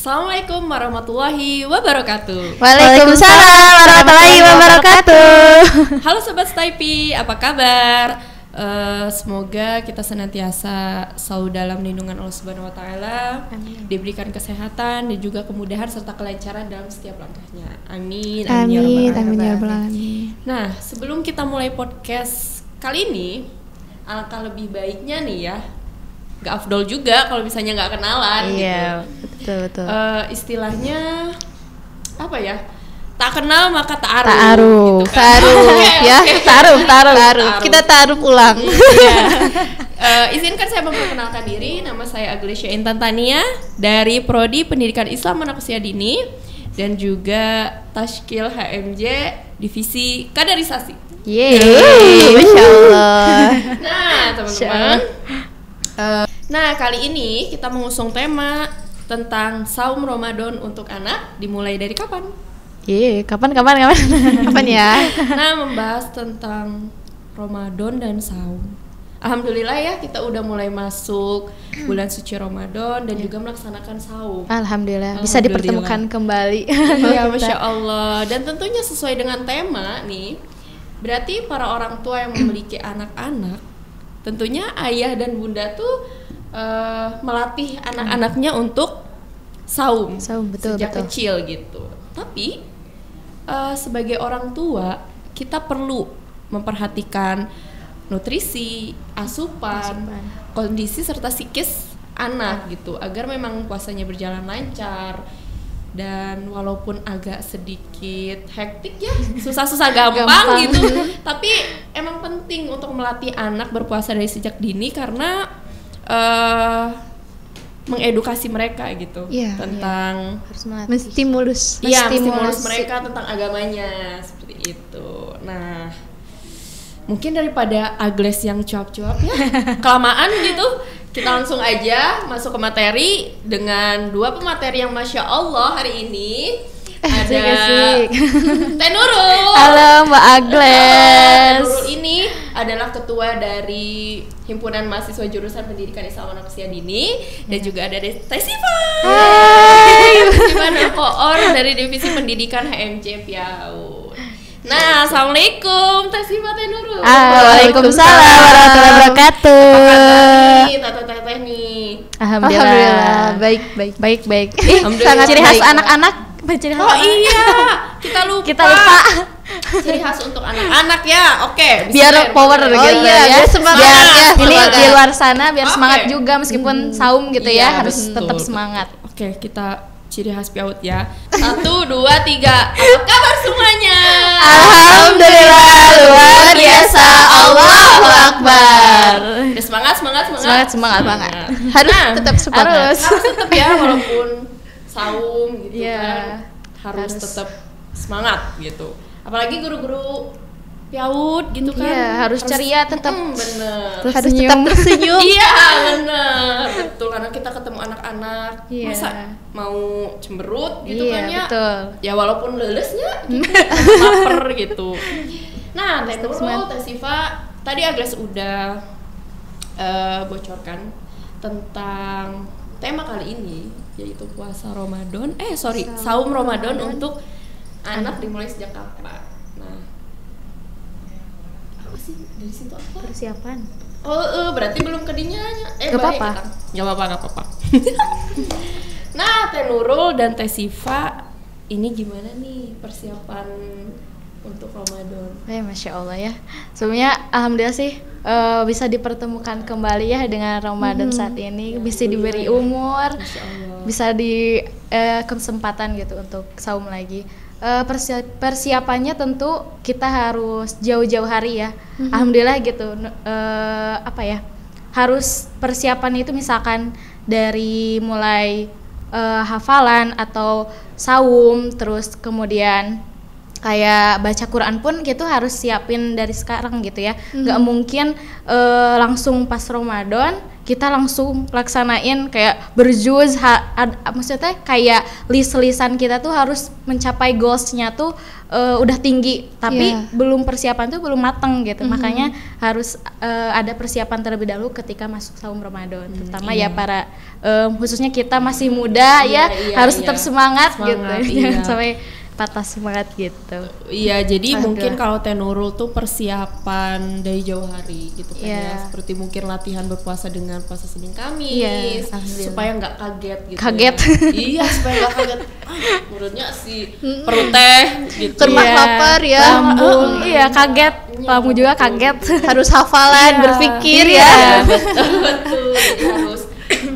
Assalamualaikum warahmatullahi wabarakatuh. Waalaikumsalam warahmatullahi wabarakatuh. Halo Sobat Staypi, apa kabar? Semoga kita senantiasa selalu dalam lindungan Allah Subhanahu wa Ta'ala, diberikan kesehatan dan juga kemudahan serta kelancaran dalam setiap langkahnya. Amin. Amin ya rabbal alamin. Nah, sebelum kita mulai podcast kali ini, alangkah lebih baiknya nih ya, gak afdol juga kalau misalnya gak kenalan. Iya, gitu. betul. Istilahnya apa ya? Tak kenal maka ta'aruf. Ta'aruf, gitu kan. Ta'aruf. Kita ta'aruf ulang. Izinkan saya memperkenalkan diri. Nama saya Aglesia Intan Tania dari Prodi Pendidikan Islam Anak Usia Dini dan juga Tashkil HMJ Divisi Kaderisasi. Yeay, Masya Allah. Nah, teman-teman. Nah, kali ini kita mengusung tema tentang saum Ramadan untuk anak, dimulai dari kapan? Kapan ya? Nah, membahas tentang Ramadan dan saum. Alhamdulillah ya, kita udah mulai masuk bulan suci Ramadan dan juga melaksanakan saum. Alhamdulillah, bisa dipertemukan kembali. Iya, Masya Allah. Dan tentunya sesuai dengan tema nih, berarti para orang tua yang memiliki anak-anak, tentunya ayah dan bunda tuh melatih anak-anaknya untuk saum sejak kecil gitu. Tapi sebagai orang tua kita perlu memperhatikan nutrisi, asupan, kondisi serta psikis anak gitu agar memang puasanya berjalan lancar. Dan walaupun agak sedikit hektik ya, susah-susah gampang gitu, tapi emang penting untuk melatih anak berpuasa dari sejak dini karena mengedukasi mereka gitu tentang menstimulus mereka tentang agamanya seperti itu. Nah, mungkin daripada Agles yang cuap-cuap ya kelamaan gitu, kita langsung aja masuk ke materi dengan dua pemateri yang Masya Allah hari ini. Ada Teh Nurul. Halo Mbak Agles. Nurul ini adalah ketua dari Himpunan Mahasiswa Jurusan Pendidikan Islam Anak Usia Dini dan juga ada Teh Siva. Hai. Siva Koor dari Divisi Pendidikan HMJ Piau. Nah, assalamualaikum Teh Siva, Teh Nurul. Waalaikumsalam warahmatullahi wabarakatuh. Apa kabar Teh nih? Alhamdulillah. Baik. Sangat ciri khas anak-anak. Iya, kita lupa. Ciri khas untuk anak-anak ya. Oke, biar power gitu ya. Semangat. Ini di luar sana biar semangat juga meskipun saum gitu ya, harus tetap semangat. Oke, kita ciri khas Piaut ya. 1, 2, 3. Apa kabar semuanya? Alhamdulillah, luar biasa. Allahu Akbar. Semangat. Harus tetap semangat. Harus tetap ya, walaupun saum gitu kan. Harus tetap semangat gitu. Apalagi guru-guru Piaut gitu kan. Iya, harus ceria tetap. Bener. Harus tetap tersenyum. Iya, bener. Betul, karena kita ketemu anak-anak. Masa mau cemberut gitu kan ya. Betul. Ya walaupun lelesnya gitu, lapar gitu. Nah, Teh Nurul, Teh Siva, tadi Agnes udah bocorkan tentang tema kali ini, yaitu puasa Ramadan. Saum Ramadan untuk anak dimulai sejak kapan? Nah, apa sih dari situ apa? Persiapan. Berarti belum kedinya. Gak apa-apa. Gak apa-apa. Nah, Teh Nurul dan Teh Siva, ini gimana nih persiapan untuk Ramadan? Masya Allah ya. Sebelumnya alhamdulillah sih bisa dipertemukan kembali ya dengan Ramadan saat ini, bisa diberi umur, bisa di kesempatan gitu untuk saum lagi. Persiapannya tentu kita harus jauh-jauh hari ya. Alhamdulillah gitu. Harus persiapan itu misalkan dari mulai hafalan atau saum, terus kemudian kayak baca Quran pun gitu harus siapin dari sekarang gitu ya. Nggak mungkin langsung pas Ramadan kita langsung laksanain kayak berjuz, maksudnya kayak list-listan kita tuh harus mencapai goalsnya tuh udah tinggi, tapi belum persiapan tuh belum mateng gitu. Makanya harus ada persiapan terlebih dahulu ketika masuk saum Ramadan, terutama ya para khususnya kita masih muda harus tetap semangat gitu, jangan sampai patah semangat gitu. Iya, jadi mungkin kalau Teh Nurul tuh persiapan dari jauh hari gitu kan ya. Seperti mungkin latihan berpuasa dengan puasa Senin Kamis supaya nggak kaget gitu. Kaget. Iya, supaya nggak kaget. Menurutnya si perut teh gitu. Kermah lapar ya. Lambung, kaget. Kamu juga kaget. Harus hafalan, berpikir ya. Betul. Harus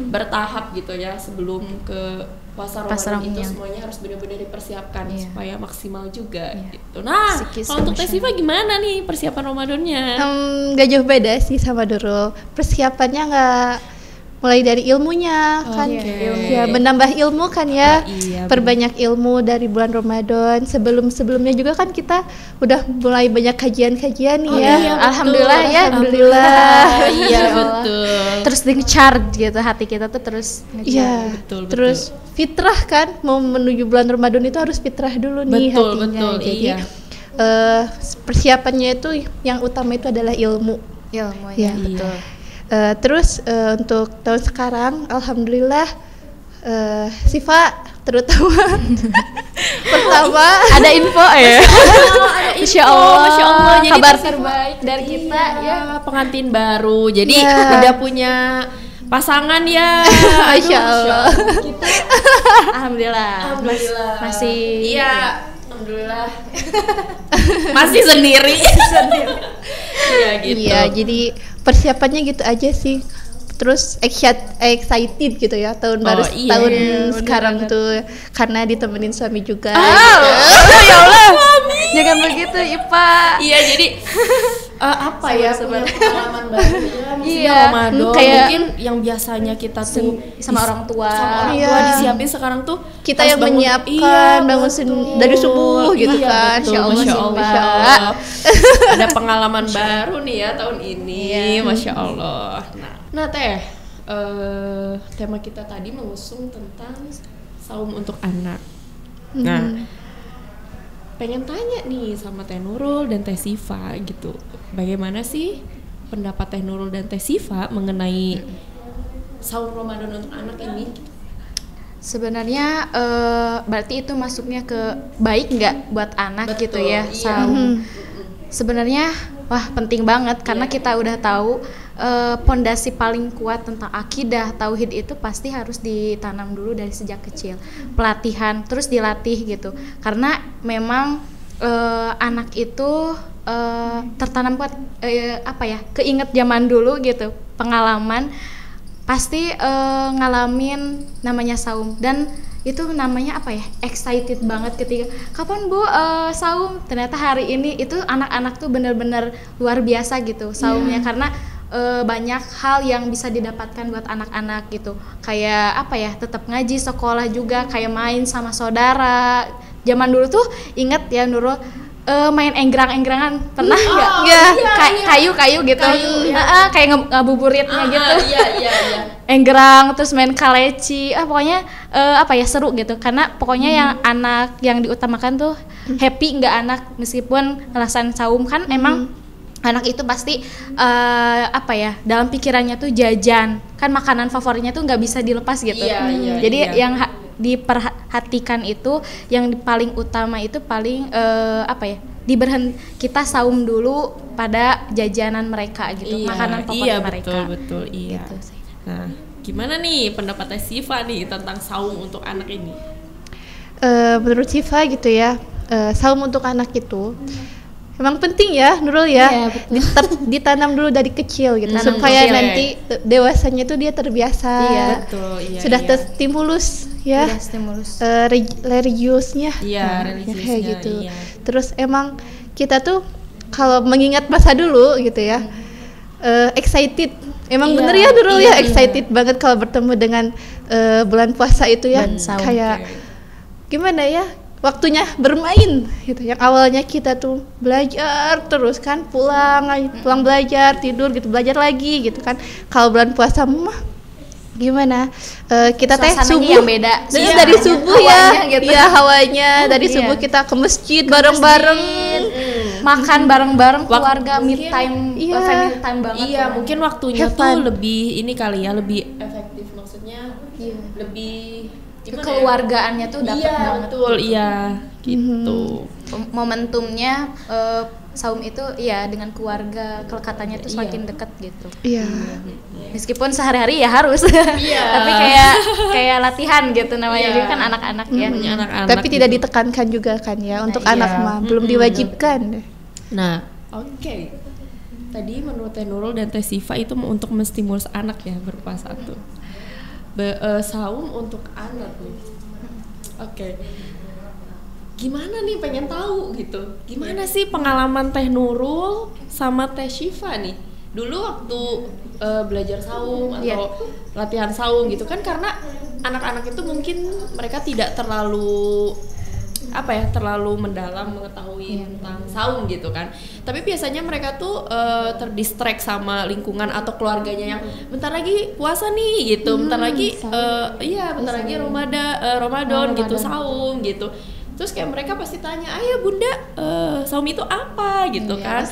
bertahap gitu ya sebelum ke puasa Ramadan itu semuanya harus benar-benar dipersiapkan supaya maksimal juga gitu. Nah, kalau untuk Teh Siva gimana nih persiapan Ramadannya? Gak jauh beda sih sama Nurul. Persiapannya nggak mulai dari ilmunya kan, ya menambah ilmu kan ya, perbanyak ilmu dari bulan Ramadan. Sebelumnya juga kan kita udah mulai banyak kajian-kajian nih ya. Alhamdulillah ya, Iya betul. Terus di-charge gitu hati kita tuh terus betul. Terus fitrah kan, mau menuju bulan Ramadan itu harus fitrah dulu nih hatinya. Jadi persiapannya itu yang utama itu adalah ilmu. Betul. Terus untuk tahun sekarang alhamdulillah Siva terutama pertama ada info ya. Masya Allah. Jadi kabar terbaik dari kita pengantin baru. Jadi udah punya pasangan ya. Masya Allah. Kita alhamdulillah. Masih alhamdulillah masih sendiri. Iya gitu. Iya, jadi persiapannya gitu aja sih. Terus excited gitu ya tahun baru tahun sekarang tuh karena ditemenin suami juga. Ya Allah. Jangan begitu, Ipa. Iya, jadi apa ya pengalaman baru ya Ramadan kayak mungkin yang biasanya kita tuh sama orang tua disiapin sekarang tuh kita yang menyiapkan bangun dari subuh gitu kan. Masya Allah. Ada pengalaman baru nih ya tahun ini. Masya Allah. Nah Teh, tema kita tadi mengusung tentang saum untuk anak. Nah, pengen tanya nih sama Teh Nurul dan Teh Siva gitu, bagaimana sih pendapat Teh Nurul dan Teh Siva mengenai saum Ramadan untuk anak ini? Sebenarnya berarti itu masuknya ke baik nggak buat anak gitu ya saum. Sebenarnya penting banget karena kita udah tahu pondasi paling kuat tentang akidah tauhid itu pasti harus ditanam dulu dari sejak kecil, pelatihan terus dilatih gitu, karena memang anak itu tertanam kuat keinget zaman dulu gitu, pengalaman pasti ngalamin namanya saum dan itu namanya excited banget ketika kapan Bu saum, ternyata hari ini itu anak-anak tuh bener-bener luar biasa gitu saumnya karena banyak hal yang bisa didapatkan buat anak-anak gitu, kayak tetap ngaji, sekolah juga, kayak main sama saudara. Zaman dulu tuh inget ya Nurul main enggrang-engrangan pernah nggak? Kayu-kayu gitu, kayak ngabuburitnya gitu. Enggrang terus main kaleci, pokoknya seru gitu, karena pokoknya yang anak yang diutamakan tuh happy, nggak anak meskipun ngerasain saum kan emang anak itu pasti dalam pikirannya tuh jajan kan, makanan favoritnya tuh nggak bisa dilepas gitu. Jadi yang diperhatikan itu yang paling utama itu paling kita saum dulu pada jajanan mereka gitu, makanan favorit mereka. Betul. Gitu sih. Nah, gimana nih pendapatnya Siva nih tentang saum untuk anak ini? Menurut Siva gitu ya, saum untuk anak itu emang penting ya Nurul ya, ditanam dulu dari kecil gitu, supaya nanti dewasanya tuh dia terbiasa, sudah terstimulus ya, religiusnya, kayak gitu. Terus emang kita tuh kalau mengingat masa dulu gitu ya, excited, emang bener ya Nurul ya, excited banget kalau bertemu dengan bulan puasa itu ya, kayak gimana ya, waktunya bermain gitu. Yang awalnya kita tuh belajar terus kan, pulang belajar, tidur gitu, belajar lagi gitu kan. Kalau bulan puasa mah gimana? Kita teh subuh yang beda. Dari subuh ya. Gitu. Iya, hawanya dari subuh kita ke masjid bareng-bareng. Makan bareng-bareng keluarga, mid time, family time banget. Iya, mungkin waktunya tuh lebih ini kali ya, lebih efektif, maksudnya lebih kekeluargaannya tuh dapat banget. Betul, iya gitu. Momentumnya saum itu dengan keluarga, kelekatannya tuh semakin dekat gitu. Iya. Meskipun sehari-hari ya harus. Tapi kayak latihan gitu namanya juga kan anak-anak ya. Anak-anak tapi tidak ditekankan juga kan ya untuk anak mah, belum diwajibkan. Nah, oke. Tadi menurut Teh Nurul dan Teh Siva itu untuk menstimulus anak ya berpuasa tuh. Saum untuk anak nih. Oke. Gimana nih, pengen tahu gitu. Gimana sih pengalaman Teh Nurul sama Teh Siva nih? Dulu waktu belajar saum atau latihan saum gitu kan, karena anak-anak itu mungkin mereka tidak terlalu terlalu mendalam mengetahui tentang saum gitu kan. Tapi biasanya mereka tuh terdistract sama lingkungan atau keluarganya yang bentar lagi puasa nih gitu, bentar lagi bentar lagi Ramadan gitu, saum gitu. Terus kayak mereka pasti tanya, "Ayah Bunda, saum itu apa?" gitu kan.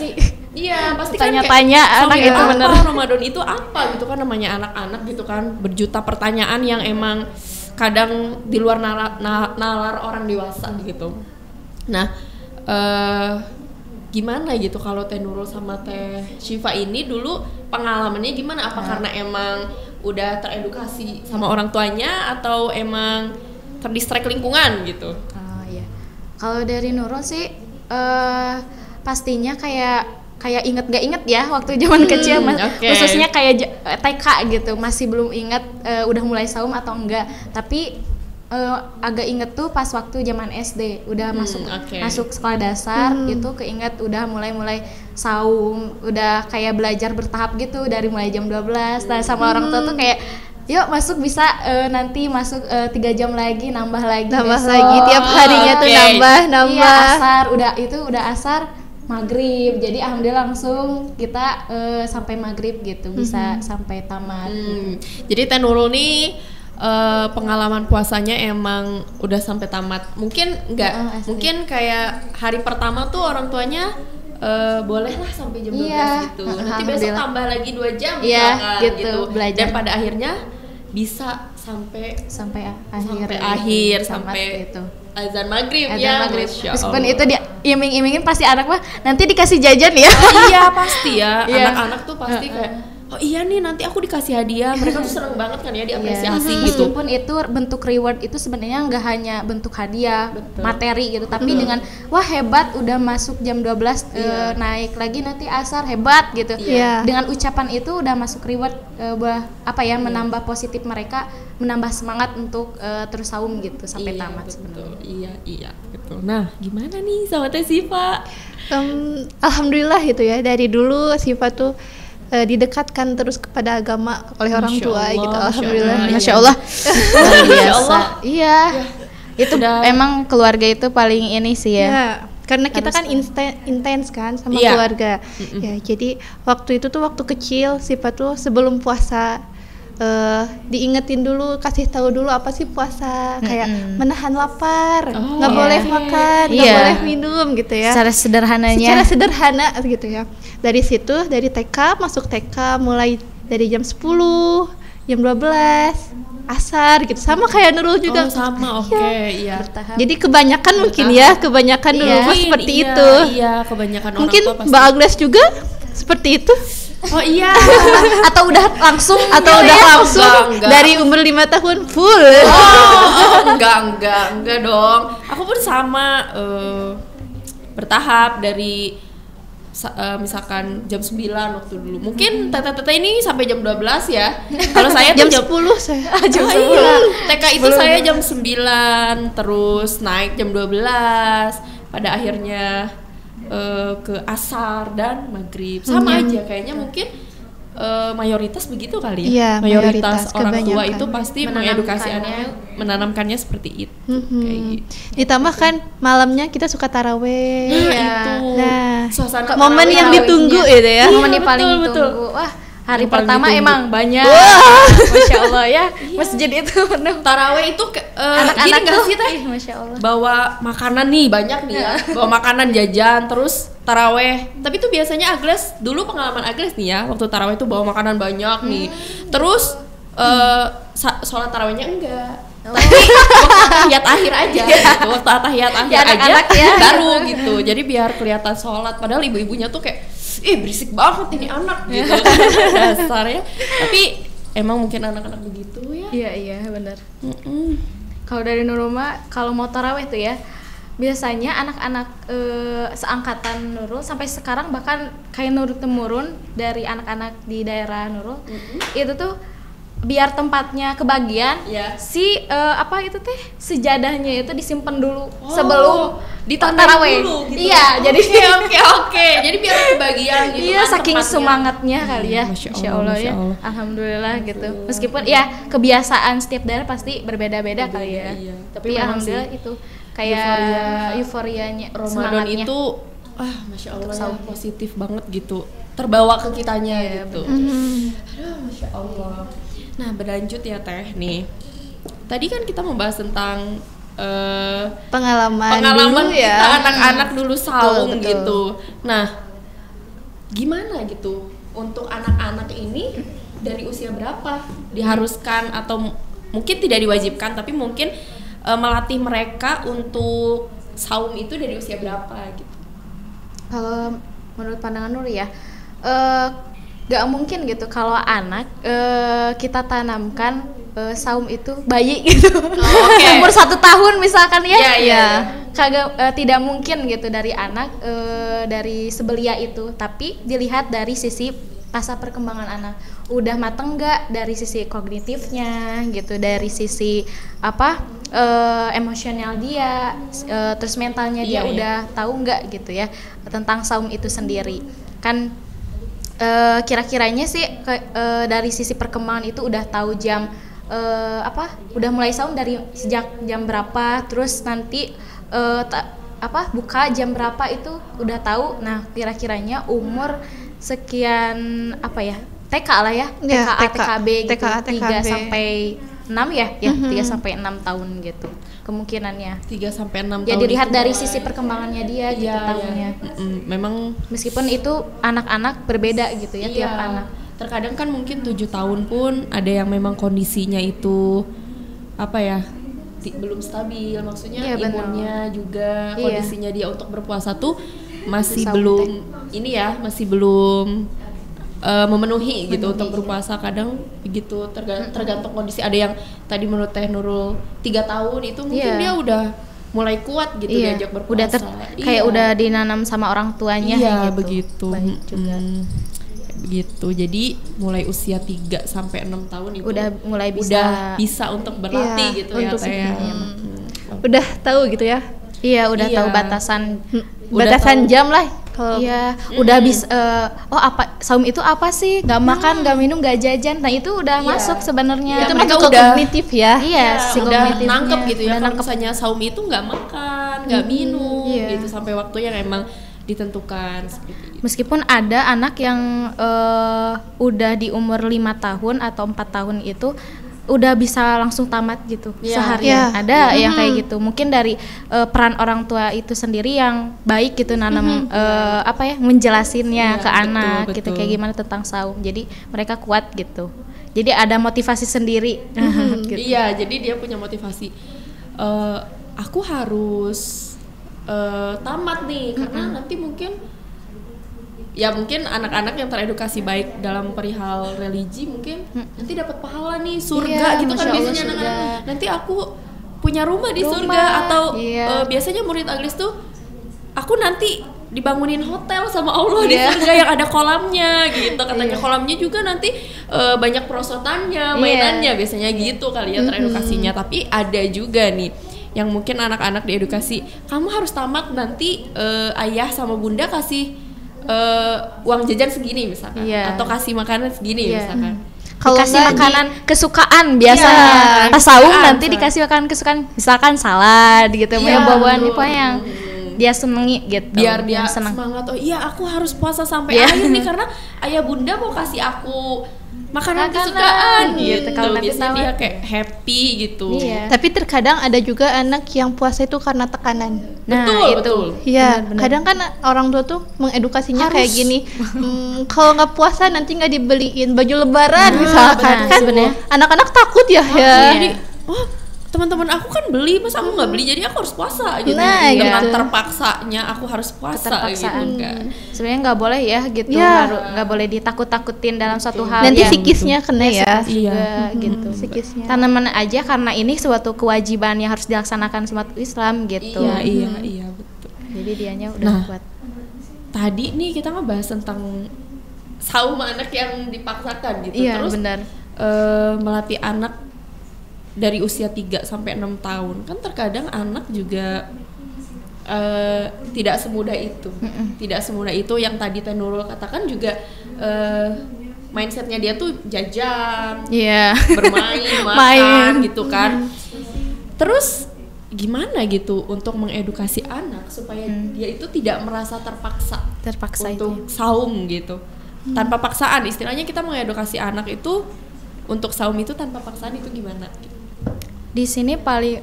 Iya, pasti kan tanya-tanya anak itu bener. Ramadan itu apa gitu kan, namanya anak-anak gitu kan, berjuta pertanyaan yang emang kadang di luar nalar orang dewasa gitu. Nah, gimana gitu kalau Teh Nurul sama Teh Siva ini dulu pengalamannya gimana? Apa karena emang udah teredukasi sama orang tuanya atau emang terdistract lingkungan gitu? Kalau dari Nurul sih pastinya kayak inget gak inget ya waktu zaman kecil, khususnya kayak TK gitu, masih belum inget udah mulai saum atau enggak, tapi agak inget tuh pas waktu zaman SD udah masuk sekolah dasar itu keinget udah mulai saum, udah kayak belajar bertahap gitu dari mulai jam 12. Nah sama orang tua tuh kayak yuk masuk bisa nanti masuk 3 jam lagi nambah lagi tiap harinya tuh nambah iya, asar udah asar maghrib, jadi alhamdulillah langsung kita sampai maghrib gitu, bisa sampai tamat. Jadi Teh Nurul nih pengalaman puasanya emang udah sampai tamat. Mungkin enggak, mungkin kayak hari pertama tuh orang tuanya bolehlah sampai jam 12 gitu. Nanti besok tambah lagi 2 jam gitu. Dan pada akhirnya bisa sampai akhir sampai gitu. Azan maghrib. Meskipun itu dia iming-imingin pasti anak mah nanti dikasih jajan ya. Iya pasti ya. Anak-anak tuh pasti kayak oh iya nih nanti aku dikasih hadiah, mereka tuh seneng banget kan ya diapresiasi gitu. Meskipun itu bentuk reward itu sebenarnya nggak hanya bentuk hadiah, materi gitu, tapi dengan wah hebat udah masuk jam 12 naik lagi nanti asar hebat gitu. Dengan ucapan itu udah masuk reward menambah positif mereka, menambah semangat untuk terus saum gitu sampai tamat sebenarnya. Iya betul. Nah, gimana nih sama Teh Siva? Alhamdulillah gitu ya, dari dulu Siva tuh didekatkan terus kepada agama oleh orang tua gitu. Alhamdulillah. Masya Allah. Biasa. Iya. Itu emang keluarga itu paling ini sih ya. Karena kita kan intens kan sama keluarga. Ya, jadi waktu itu tuh waktu kecil Siva tuh sebelum puasa diingetin dulu, kasih tahu dulu apa sih puasa, kayak menahan lapar, nggak boleh makan, nggak boleh minum gitu ya. Secara sederhana gitu ya. Dari situ, dari TK masuk TK mulai dari jam 10, jam 12, asar gitu, sama kayak Nurul juga. Iya. Jadi kebanyakan mungkin ya, kebanyakan dulu seperti itu. Iya, kebanyakan orang mungkin tua pasti. Mbak Agnes juga seperti itu. Oh iya. Atau udah langsung dari umur 5 tahun full. Enggak dong. Aku pun sama bertahap dari misalkan jam 9 waktu dulu. Mungkin tete-tete ini sampai jam 12 ya. Kalau saya jam 10 saya. Jam 10. TK itu saya jam 9 terus naik jam 12. Pada akhirnya ke asar dan maghrib sama aja kayaknya. Mungkin mayoritas begitu kali ya. Iya, mayoritas orang tua kebanyakan. itu pasti mengedukasi anaknya, menanamkannya seperti itu. Kayak gitu. Ditambah kan malamnya kita suka taraweh. Itu. Nah, Suasana momen tarawih yang tarawihnya. ditunggu itu ya. Momen yang paling betul, betul. ditunggu. Wah, hari Yang paling pertama ditunggu. emang banyak. Masya Allah ya, masjid itu penuh. Taraweh itu gini Anak-anak nggak tuh, sih teh? Masya Allah. Bawa makanan nih banyak nih ya, bawa makanan jajan terus taraweh. Tapi tuh biasanya Agnes, dulu pengalaman Agnes nih ya, waktu taraweh tuh bawa makanan banyak nih. Terus sholat tarawehnya enggak. Tapi waktu tahiyat akhir aja gitu. Waktu tahiyat akhir Ya, aja anak-anak ya. baru gitu. Jadi biar kelihatan sholat, padahal ibu-ibunya tuh kayak berisik banget ini anak gitu. Dasarnya. Tapi emang mungkin anak-anak begitu ya. Iya benar. Kalau dari Nurul kalau mau taraweh tuh ya, biasanya anak-anak seangkatan Nurul sampai sekarang bahkan kayak nurut temurun dari anak-anak di daerah Nurul itu tuh biar tempatnya kebagian si sejadahnya itu disimpan dulu sebelum ditandai taraweh. dulu gitu. Iya, jadi Oke. Jadi biar kebagian gitu iya, kan saking tempatnya. semangatnya kali ya. Masya Allah, ya. Masya Allah. Alhamdulillah gitu. Meskipun ya kebiasaan setiap daerah pasti berbeda-beda kali ya. Iya. Tapi memang alhamdulillah sih, itu kayak euforianya Ramadan semangatnya. itu Masya Allah ya, positif banget gitu, terbawa ke kitanya gitu. Aduh, Masya Allah. Nah, berlanjut ya Teh nih. Tadi kan kita membahas tentang pengalaman dulu kita ya. anak-anak dulu saum Betul. gitu. Nah, gimana gitu untuk anak-anak ini dari usia berapa diharuskan atau mungkin tidak diwajibkan, tapi mungkin melatih mereka untuk saum itu dari usia berapa gitu? Kalau menurut pandangan Nur ya, gak mungkin gitu kalau anak kita tanamkan saum itu bayi gitu. Umur 1 tahun misalkan ya. Iya. Kagak tidak mungkin gitu dari anak dari sebelia itu, tapi dilihat dari sisi masa perkembangan anak. Udah mateng nggak dari sisi kognitifnya gitu, dari sisi emosional dia, terus mentalnya dia udah tahu nggak gitu ya tentang saum itu sendiri. Kan kira-kiranya sih dari sisi perkembangan itu udah tahu jam udah mulai saum dari sejak jam berapa, terus nanti buka jam berapa itu udah tahu. Nah, kira-kiranya umur sekian TK lah ya, TKA, TKB gitu, TKA, 3 sampai 6 ya, 3 sampai 6 tahun gitu kemungkinannya. 3 sampai 6 tahun. Ya dilihat itu dari mulai. sisi perkembangannya dia gitu tahunnya. Memang Meskipun itu anak-anak berbeda gitu ya tiap anak. Terkadang kan mungkin 7 tahun pun ada yang memang kondisinya itu belum stabil, maksudnya Iya, benar. imunnya juga Iya. kondisinya dia untuk berpuasa tuh masih Saum belum masih belum memenuhi gitu untuk iya. berpuasa. Kadang begitu tergantung kondisi. Ada yang tadi menurut Teh Nurul 3 tahun itu mungkin dia udah mulai kuat gitu diajak berpuasa. Udah kayak udah dinanam sama orang tuanya gitu. Begitu. Baik juga. Begitu. Jadi mulai usia 3 sampai 6 tahun itu Udah mulai bisa untuk berlatih gitu untuk ya Teh. Udah tahu gitu ya. Iya, udah Iya. tahu batasan. Batasan tahu. jam lah kalau Iya, udah bisa saum itu apa sih? Gak makan, gak minum, gak jajan. Nah, itu udah masuk sebenarnya. itu mereka masuk ke udah- kognitif ya. Iya, si udah kognitifnya. nangkep gitu ya. Udah Kalau nangkep. misalnya saum itu nggak makan, nggak minum Iya. gitu sampai waktu yang emang ditentukan seperti itu. Meskipun ada anak yang udah di umur 5 tahun atau 4 tahun itu udah bisa langsung tamat gitu seharian. Iya. Ada yang kayak gitu. Mungkin dari peran orang tua itu sendiri yang baik gitu nanam menjelasinnya Iya, ke anak betul, gitu betul. kayak gimana tentang saum. Jadi mereka kuat gitu. Jadi ada motivasi sendiri. Gitu. Iya, jadi dia punya motivasi. Aku harus tamat nih karena nanti mungkin anak-anak yang teredukasi baik dalam perihal religi mungkin nanti dapat pahala nih surga Iya, gitu kan Masya Allah, biasanya surga. anak-anak. Nanti aku punya rumah di surga Rumah, atau iya. biasanya murid Agnes tuh aku nanti dibangunin hotel sama Allah di surga yang ada kolamnya gitu katanya. Kolamnya juga nanti banyak perosotannya, mainannya biasanya gitu kali ya teredukasinya. Tapi ada juga nih yang mungkin anak-anak diedukasi, kamu harus tamat nanti ayah sama bunda kasih uang jajan segini misalkan, atau kasih makanan segini misalkan. Kalau dikasih makanan kesukaan biasanya, pas saum nanti dikasih makanan kesukaan, misalkan salad gitu, buah-buahan apa yang dia senengi gitu, biar dia semangat. Oh iya, aku harus puasa sampai akhir nih karena ayah bunda mau kasih aku makanan kesukaan gitu. Biasanya dia kayak happy gitu. Tapi terkadang ada juga anak yang puasa itu karena tekanan. Betul. Iya, kadang kan orang tua tuh mengedukasinya kayak gini. Kalau nggak puasa nanti nggak dibeliin baju lebaran misalkan. Kan sebenarnya anak-anak takut ya. Jadi, teman-teman aku kan beli, masa aku nggak beli, jadi aku harus puasa gitu. Dengan terpaksanya aku harus puasa gitu kan. Sebenarnya nggak boleh ya gitu, nggak boleh ditakut-takutin dalam suatu hal. Nanti psikisnya kena ya. Juga gitu. Psikisnya. Tanaman aja karena ini suatu kewajiban yang harus dilaksanakan umat Islam gitu. Iya betul. Jadi dianya udah kuat. Tadi nih kita ngebahas tentang saum anak yang dipaksakan gitu. Terus benar. Melatih anak dari usia 3 sampai 6 tahun. Kan terkadang anak juga tidak semudah itu. Tidak semudah itu yang tadi Teh Nurul katakan juga mindsetnya dia tuh jajan, bermain, makan gitu kan. Terus gimana gitu untuk mengedukasi anak supaya dia itu tidak merasa terpaksa untuk saum gitu. Tanpa paksaan, istilahnya kita mengedukasi anak itu untuk saum itu tanpa paksaan itu gimana? Di sini paling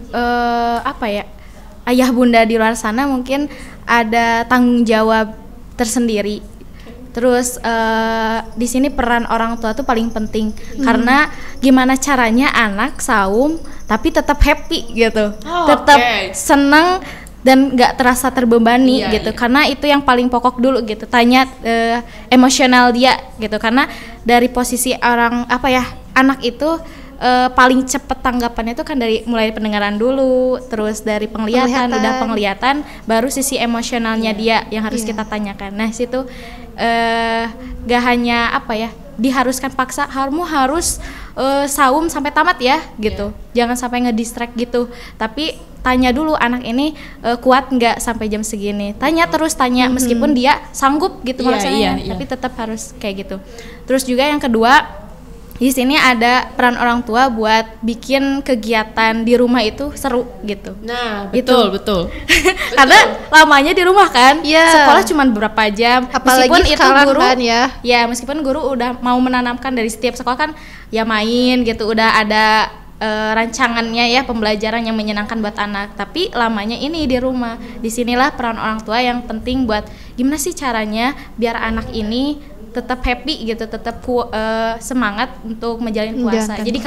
ayah bunda di luar sana mungkin ada tanggung jawab tersendiri. Terus di sini peran orang tua tuh paling penting karena gimana caranya anak saum tapi tetap happy gitu, tetap senang dan nggak terasa terbebani gitu. Karena itu yang paling pokok dulu gitu. Tanya emosional dia gitu, karena dari posisi orang anak itu paling cepet tanggapannya itu kan mulai pendengaran dulu, terus dari penglihatan, udah penglihatan, baru sisi emosionalnya dia yang harus kita tanyakan. Nah situ gak hanya diharuskan paksa, kamu harus saum sampai tamat ya gitu, jangan sampai ngedistract gitu. Tapi tanya dulu anak ini kuat nggak sampai jam segini, tanya meskipun dia sanggup gitu tapi tetap harus kayak gitu. Terus juga yang kedua, di sini ada peran orang tua buat bikin kegiatan di rumah itu seru gitu. Nah, betul. Karena lamanya di rumah kan, sekolah cuma beberapa jam. Apalagi meskipun itu guru kan meskipun guru udah mau menanamkan dari setiap sekolah kan ya main gitu, udah ada rancangannya ya, pembelajaran yang menyenangkan buat anak. Tapi lamanya ini di rumah. Disinilah peran orang tua yang penting buat gimana sih caranya biar anak ini tetap happy gitu, tetap semangat untuk menjalani puasa. Jadi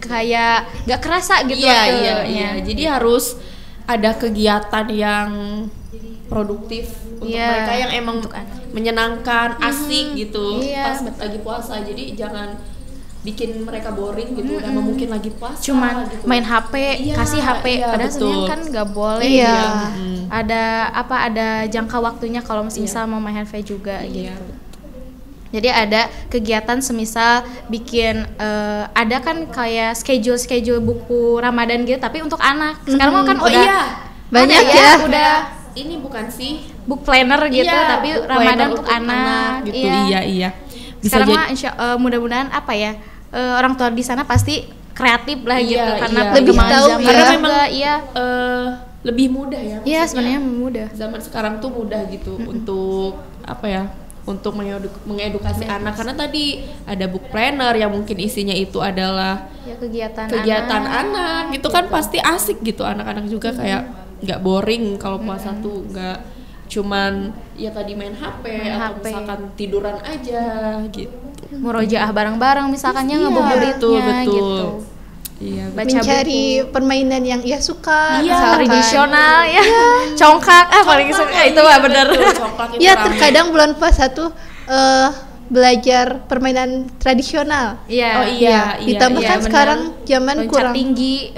kayak nggak kerasa gitu. Iya. Jadi harus ada kegiatan yang produktif untuk mereka yang emang menyenangkan, asik gitu pas lagi puasa. Jadi jangan bikin mereka boring gitu. Udah mungkin lagi puasa cuman gitu, main HP, kasih HP, padahal sebenarnya kan nggak boleh. Ada jangka waktunya kalau misal mau main HP juga gitu. Jadi ada kegiatan semisal bikin ada kan kayak schedule buku Ramadan gitu tapi untuk anak. Sekarang kan banyak udah ini bukan sih book planner gitu tapi Ramadan untuk anak gitu. Iya. Sekarang mudah-mudahan orang tua di sana pasti kreatif lah gitu karena lebih tahu karena memang lebih mudah ya. Iya, sebenarnya mudah. Zaman sekarang tuh mudah gitu untuk untuk mengedukasi anak, karena tadi ada book planner yang mungkin isinya itu adalah kegiatan anak gitu kan, pasti asik gitu. Anak-anak juga kayak nggak boring kalau puasa tuh, nggak cuman ya tadi main HP atau misalkan tiduran aja gitu. Murojaah bareng-bareng misalkannya ngabuburitnya gitu. Iya, mencari buku, permainan yang ia suka, tradisional congklak paling suka itu bener. Ya terkadang bulan puasa tuh belajar permainan tradisional. Ditambahkan sekarang zaman loncat kurang tinggi.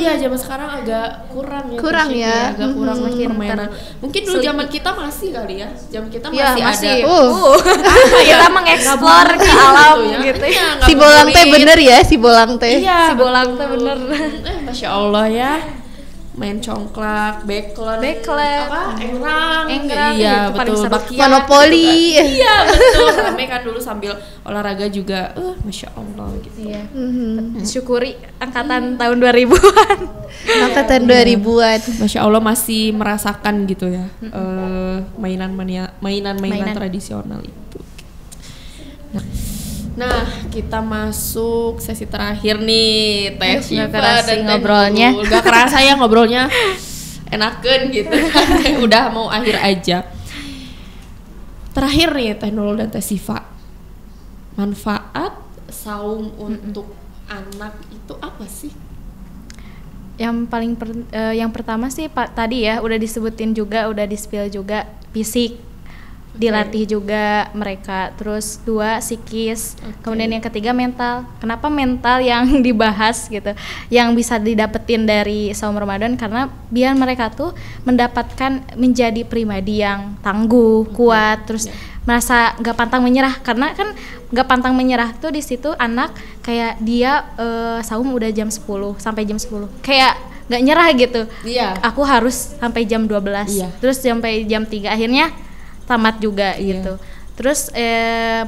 Zaman sekarang agak kurang ya. Agak kurang permainan. Mungkin dulu zaman kita masih kali ya. Zaman kita masih ada. Kita mengeksplor ke alam gitu. Si bolang teh bener ya, si bolang teh. Si bolang teh bener. Masya Allah ya. main congklak, backlund, Backlund. engrang, itu iya paling betul, seru. bakian, Monopoli. gitu kan. Iya betul, rame kan dulu sambil olahraga juga, masya Allah gitu. Iya. Syukuri angkatan tahun 2000-an. Angkatan 2000-an. Masya Allah masih merasakan gitu ya, mainan tradisional itu. Nah, kita masuk sesi terakhir nih, Teh Syifa dan ngobrolnya. Gak kerasa ya ngobrolnya, enakan gitu. Udah mau akhir aja. Terakhir nih Teh Nurul dan Teh Syifa, manfaat saum untuk anak itu apa sih? Yang pertama sih tadi ya udah disebutin juga, udah di-spill juga, fisik. Dilatih juga mereka, terus 2 psikis, kemudian yang ketiga mental. Kenapa mental yang dibahas gitu, yang bisa didapetin dari saum Ramadan, karena biar mereka tuh mendapatkan menjadi pribadi yang tangguh, kuat, terus merasa nggak pantang menyerah. Karena kan nggak pantang menyerah tuh di situ anak kayak dia saum udah jam 10 sampai jam 10 kayak nggak nyerah gitu. Aku harus sampai jam 12 terus sampai jam 3 akhirnya tamat juga gitu. Terus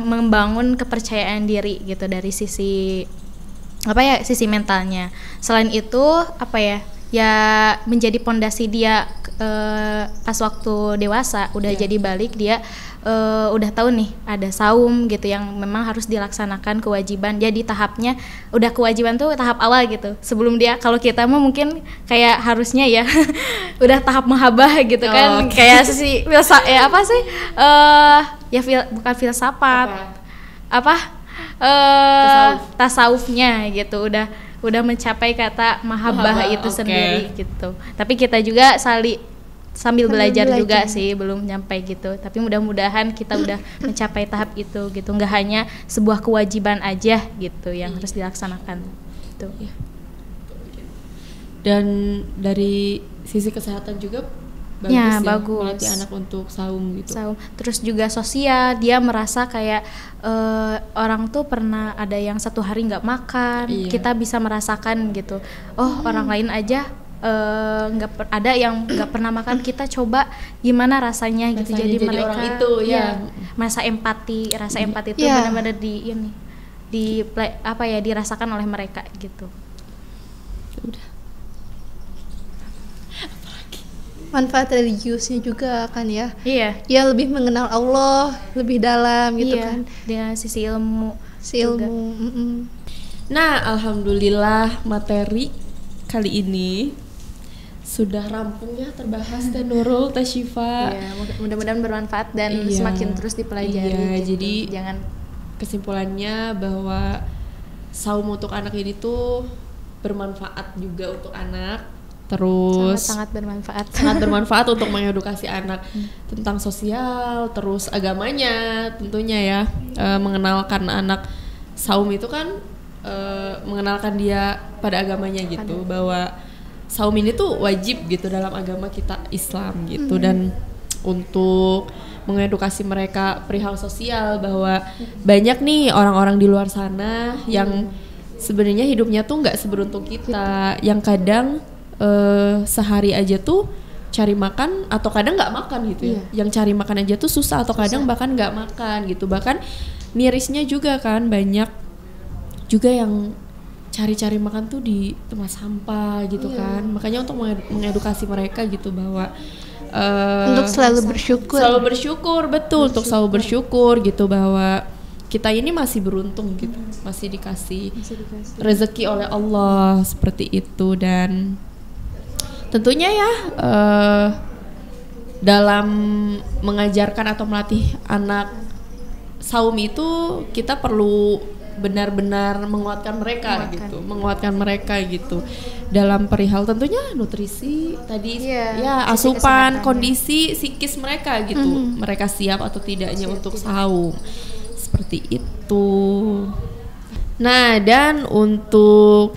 membangun kepercayaan diri gitu dari sisi sisi mentalnya. Selain itu ya menjadi pondasi dia pas waktu dewasa udah jadi balik dia udah tahu nih ada saum gitu yang memang harus dilaksanakan kewajiban. Jadi tahapnya udah kewajiban tuh tahap awal gitu. Sebelum dia, kalau kita mah mungkin kayak harusnya ya udah tahap mahabbah gitu kan. Kayak sisi bukan filsafat. Tasawufnya gitu. Udah mencapai kata mahabbah itu sendiri gitu. Tapi kita juga sambil belajar juga sih, belum nyampe gitu. Tapi mudah-mudahan kita udah mencapai tahap itu gitu. Nggak hanya sebuah kewajiban aja gitu yang harus dilaksanakan gitu. Dan dari sisi kesehatan juga bagus melatih anak untuk saum gitu. Terus juga sosial, dia merasa kayak orang tuh pernah ada yang 1 hari nggak makan, kita bisa merasakan gitu. Orang lain aja ada yang nggak pernah makan, kita coba gimana rasanya gitu. Jadi mereka orang itu rasa empati itu benar-benar dirasakan oleh mereka gitu. Udah. Manfaat religiusnya juga kan ya. Ya lebih mengenal Allah lebih dalam gitu kan. Dengan sisi ilmu. Nah, alhamdulillah materi kali ini sudah rampung ya terbahas Teh Nurul, Teh Syifa. Mudah-mudahan bermanfaat dan semakin terus dipelajari. Gitu. Jadi kesimpulannya bahwa saum untuk anak ini tuh bermanfaat juga untuk anak. Terus sangat bermanfaat untuk mengedukasi anak tentang sosial, terus agamanya tentunya ya. Mengenalkan anak saum itu kan mengenalkan dia pada agamanya gitu, bahwa saum ini tuh wajib gitu dalam agama kita Islam gitu. Dan untuk mengedukasi mereka perihal sosial, bahwa banyak nih orang-orang di luar sana yang sebenarnya hidupnya tuh nggak seberuntung kita, yang kadang sehari aja tuh cari makan atau kadang nggak makan gitu ya. Yang cari makan aja tuh susah atau kadang bahkan nggak makan gitu. Bahkan mirisnya juga kan banyak juga yang cari-cari makan tuh di tempat sampah gitu kan. Makanya untuk mengedukasi mereka gitu bahwa untuk selalu bersyukur betul, untuk selalu bersyukur gitu, bahwa kita ini masih beruntung gitu, masih dikasih rezeki oleh Allah seperti itu. Dan tentunya ya dalam mengajarkan atau melatih anak saum itu kita perlu benar-benar menguatkan mereka gitu dalam perihal tentunya nutrisi tadi asupan, kondisi psikis mereka gitu, mereka siap atau tidaknya untuk saum seperti itu. Nah, dan untuk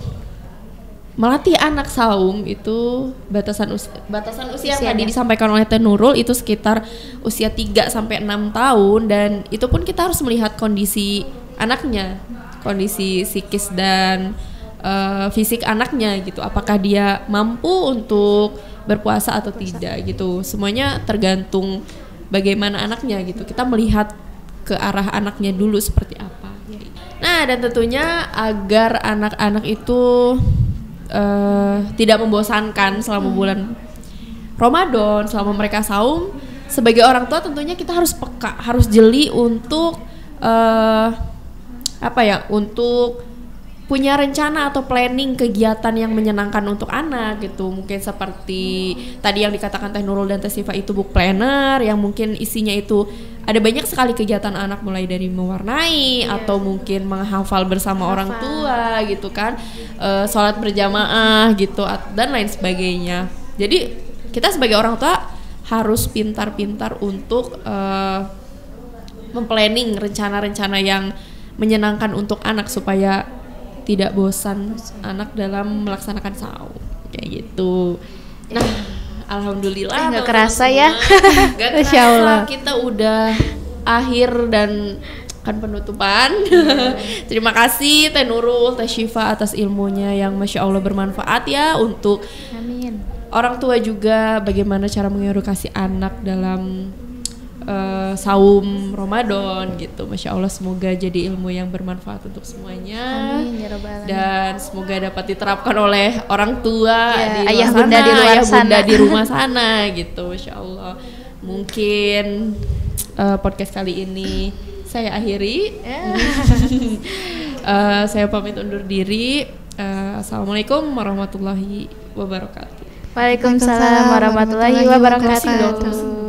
melatih anak saum itu batasan usia yang tadi disampaikan oleh Teh Nurul itu sekitar usia 3 sampai 6 tahun, dan itu pun kita harus melihat kondisi anaknya, kondisi psikis dan fisik anaknya gitu, apakah dia mampu untuk berpuasa atau tidak gitu. Semuanya tergantung bagaimana anaknya gitu. Kita melihat ke arah anaknya dulu seperti apa. Nah, dan tentunya agar anak-anak itu tidak membosankan selama bulan Ramadan, selama mereka saum, sebagai orang tua tentunya kita harus peka, harus jeli untuk untuk punya rencana atau planning kegiatan yang menyenangkan untuk anak gitu. Mungkin seperti tadi yang dikatakan Teh Nurul dan Teh Sifa itu book planner yang mungkin isinya itu ada banyak sekali kegiatan anak, mulai dari mewarnai atau mungkin menghafal bersama orang tua gitu kan, sholat berjamaah gitu dan lain sebagainya. Jadi kita sebagai orang tua harus pintar-pintar untuk memplanning rencana-rencana yang menyenangkan untuk anak supaya tidak bosan anak dalam melaksanakan saum kayak gitu. Nah, alhamdulillah nggak kerasa ya. Nggak kerasa kita udah akhir dan kan penutupan. Terima kasih Teh Nurul, Teh Syifa atas ilmunya yang Masya Allah bermanfaat ya untuk orang tua juga, bagaimana cara mengedukasi anak dalam saum Ramadan gitu. Masya Allah, semoga jadi ilmu yang bermanfaat untuk semuanya. Amin, ya Rabbal Alamin. Dan semoga dapat diterapkan oleh orang tua ya, di luar ayah sana, bunda di luar ayah sana. bunda di rumah sana gitu. Masya Allah. Mungkin podcast kali ini saya akhiri. Saya pamit undur diri. Assalamualaikum warahmatullahi wabarakatuh. Waalaikumsalam warahmatullahi wabarakatuh.